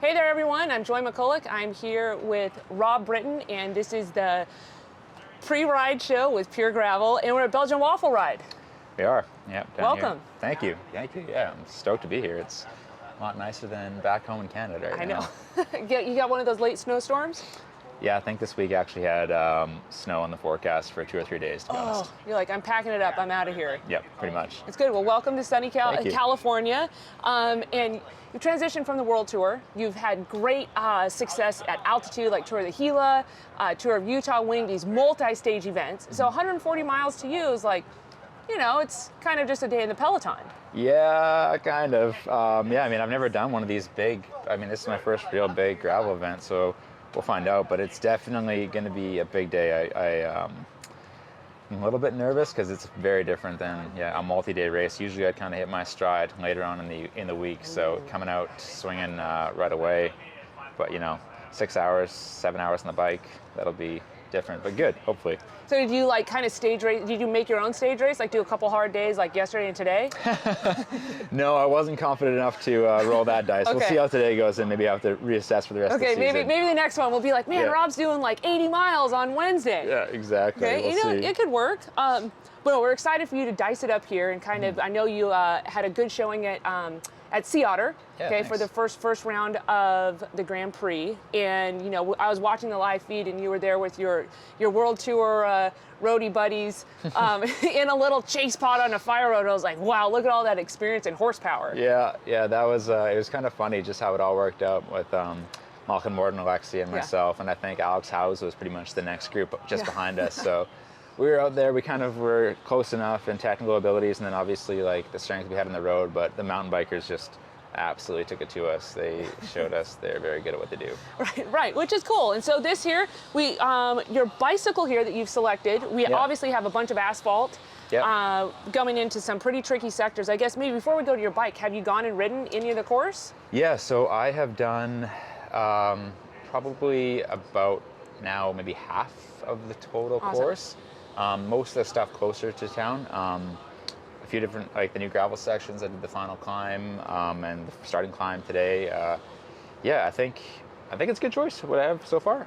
Hey there, everyone. I'm Joy McCulloch. I'm here with Rob Britton, and this is the pre-ride show with Pure Gravel, and we're at Belgian Waffle Ride. We are. Yep. Welcome. Here. Thank you. Thank you. Yeah, I'm stoked to be here. It's a lot nicer than back home in Canada right now. I know. You got one of those late snowstorms? Yeah, I think this week actually had snow in the forecast for 2 or 3 days, to be honest. You're like, I'm packing it up. I'm out of here. Yep, pretty much. It's good. Well, welcome to sunny California. And you transitioned from the World Tour. You've had great success at altitude, like Tour of the Gila, Tour of Utah, winning these multi-stage events. So 140 miles to you is like, you know, it's kind of just a day in the Peloton. Yeah, kind of. Yeah, I mean, I've never done one of these big, this is my first real big gravel event, so we'll find out, but it's definitely going to be a big day. I'm a little bit nervous because it's very different than a multi-day race. Usually I'd kind of hit my stride later on in the week, so coming out swinging right away. But 6 hours, 7 hours on the bike, that'll be different, but good, hopefully. So did you like kind of stage race? Did you make your own stage race? Like do a couple hard days like yesterday and today? No, I wasn't confident enough to roll that dice. Okay. We'll see how today goes, and maybe I have to reassess for the rest of the season. Okay, maybe the next one we'll be like, man, Rob's doing like 80 miles on Wednesday. Yeah, exactly. Okay, We'll see. It could work. But we're excited for you to dice it up here and kind of. I know you had a good showing at Sea Otter, for the first round of the Grand Prix, and I was watching the live feed, and you were there with your World Tour roadie buddies in a little chase pod on a fire road. I was like, wow, look at all that experience and horsepower. Yeah, that was it was kind of funny just how it all worked out with Malcolm Morton, Alexi, and myself, and I think Alex Howes was pretty much the next group just behind us. So we were out there, we kind of were close enough in technical abilities, and then obviously like the strength we had on the road, but the mountain bikers just absolutely took it to us. They showed us they're very good at what they do. Right, which is cool. And so this here, we your bicycle here that you've selected, we obviously have a bunch of asphalt going into some pretty tricky sectors. I guess maybe before we go to your bike, have you gone and ridden any of the course? Yeah, so I have done probably about now maybe half of the total course. Most of the stuff closer to town. A few different, like the new gravel sections. I did the final climb and the starting climb today. I think it's a good choice, what I have so far.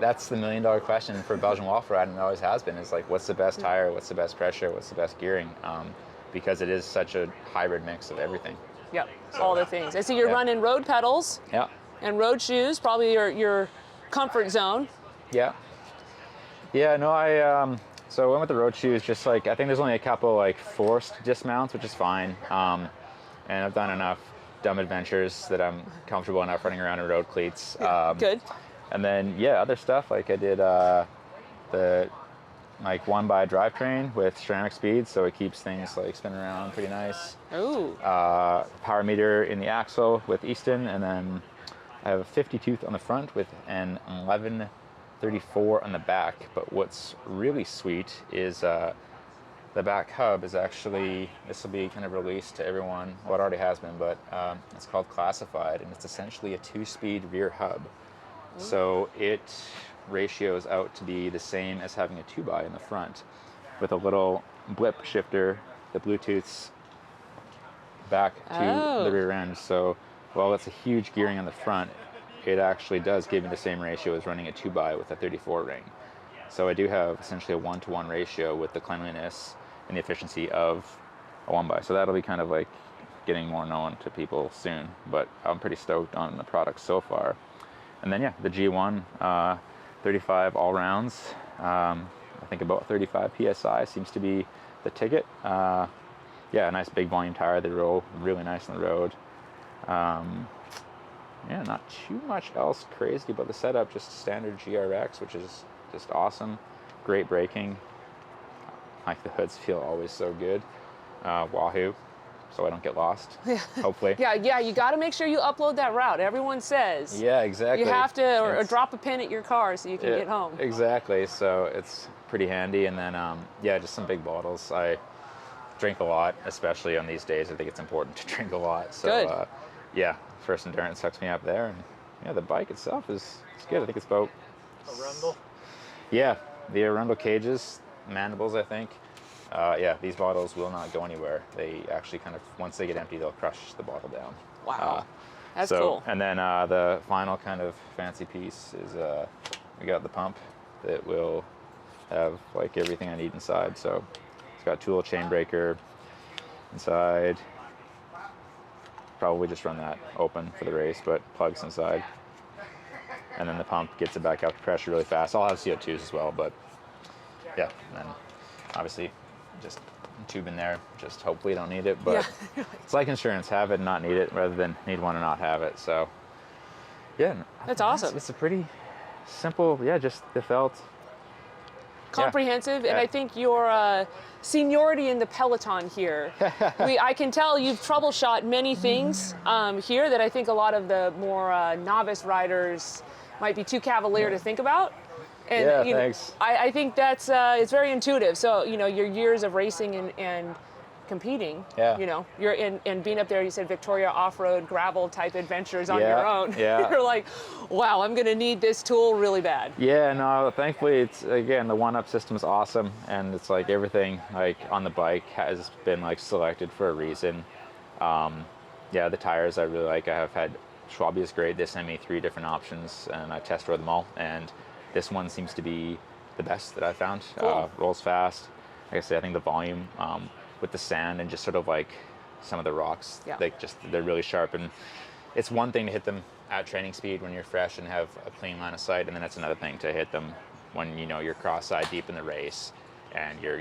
That's the $1 million question for Belgian Waffle Ride, and it always has been, is like, what's the best tire, what's the best pressure, what's the best gearing? Because it is such a hybrid mix of everything. Yep, so, all the things. I see you're running road pedals and road shoes, probably your comfort zone. Yeah, no, so I went with the road shoes, just like, I think there's only a couple like forced dismounts, which is fine. And I've done enough dumb adventures that I'm comfortable enough running around in road cleats. Good. And then, other stuff, like I did the like 1x drivetrain with ceramic speed, so it keeps things like spinning around pretty nice. Ooh. Power meter in the axle with Easton, and then I have a 50 tooth on the front with an 1134 on the back. But what's really sweet is the back hub is actually, this will be kind of released to everyone, well it already has been, but it's called Classified, and it's essentially a 2-speed rear hub. Ooh. So it ratios out to be the same as having a 2x in the front, with a little blip shifter that Bluetooths back to the rear end. So while it's a huge gearing on the front, it actually does give me the same ratio as running a 2x with a 34 ring. So I do have essentially a 1-to-1 ratio with the cleanliness and the efficiency of a 1x. So that'll be kind of like getting more known to people soon, but I'm pretty stoked on the product so far. And then the G1 35 all rounds. I think about 35 PSI seems to be the ticket. A nice big volume tire. They roll really nice on the road. Not too much else crazy about the setup, just standard GRX, which is just awesome. Great braking. Like the hoods feel always so good. Wahoo, so I don't get lost, hopefully. You got to make sure you upload that route. Everyone says. Yeah, exactly. You have to, or drop a pin at your car so you can get home. Exactly, so it's pretty handy. And then, just some big bottles. I drink a lot, especially on these days. I think it's important to drink a lot. So, first endurance hooks me up there. And the bike itself is good. I think it's about... Arundel? Yeah, the Arundel cages, mandibles, I think. These bottles will not go anywhere. They actually kind of, once they get empty, they'll crush the bottle down. Wow. That's cool. And then the final kind of fancy piece is we got the pump that will have like everything I need inside. So it's got tool chain breaker inside. Probably just run that open for the race, but plugs inside. And then the pump gets it back up to pressure really fast. I'll have CO2s as well, but yeah. And then obviously just tube in there. Just hopefully you don't need it, but yeah. It's like insurance: have it and not need it, rather than need one and not have it. So yeah, that's awesome. It's a pretty simple, just the felt. Comprehensive, and I think your seniority in the peloton here. I can tell you've troubleshot many things here that I think a lot of the more novice riders might be too cavalier to think about. And thanks. I think that's it's very intuitive. So your years of racing and competing, you're in being up there. You said Victoria off-road gravel type adventures on your own. You're like, wow, I'm gonna need this tool really bad. Yeah, no, thankfully it's, again, the one-up system is awesome, and it's like everything like on the bike has been like selected for a reason. The tires I really like. I have had Schwabia's great. They sent me 3 different options, and I test rode them all, and this one seems to be the best that I found. Cool. Rolls fast. Like I said, I think the volume with the sand and just sort of like some of the rocks, they're really sharp. And it's one thing to hit them at training speed when you're fresh and have a clean line of sight, and then it's another thing to hit them when you're cross-side deep in the race and you're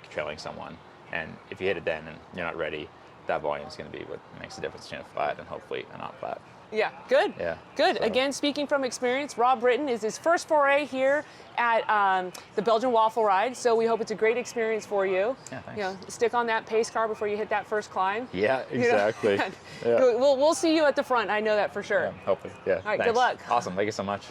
trailing someone. And if you hit it then and you're not ready, that volume is going to be what makes the difference between a flat and hopefully a not flat. Yeah, good. Yeah. Good. So. Again, speaking from experience, Rob Britton is his first foray here at the Belgian Waffle Ride, so we hope it's a great experience for you. Yeah, thanks. Stick on that pace car before you hit that first climb. Yeah, exactly. We'll see you at the front. I know that for sure. Yeah, hopefully. Yeah. All right, thanks. good luck. Awesome. Thank you so much.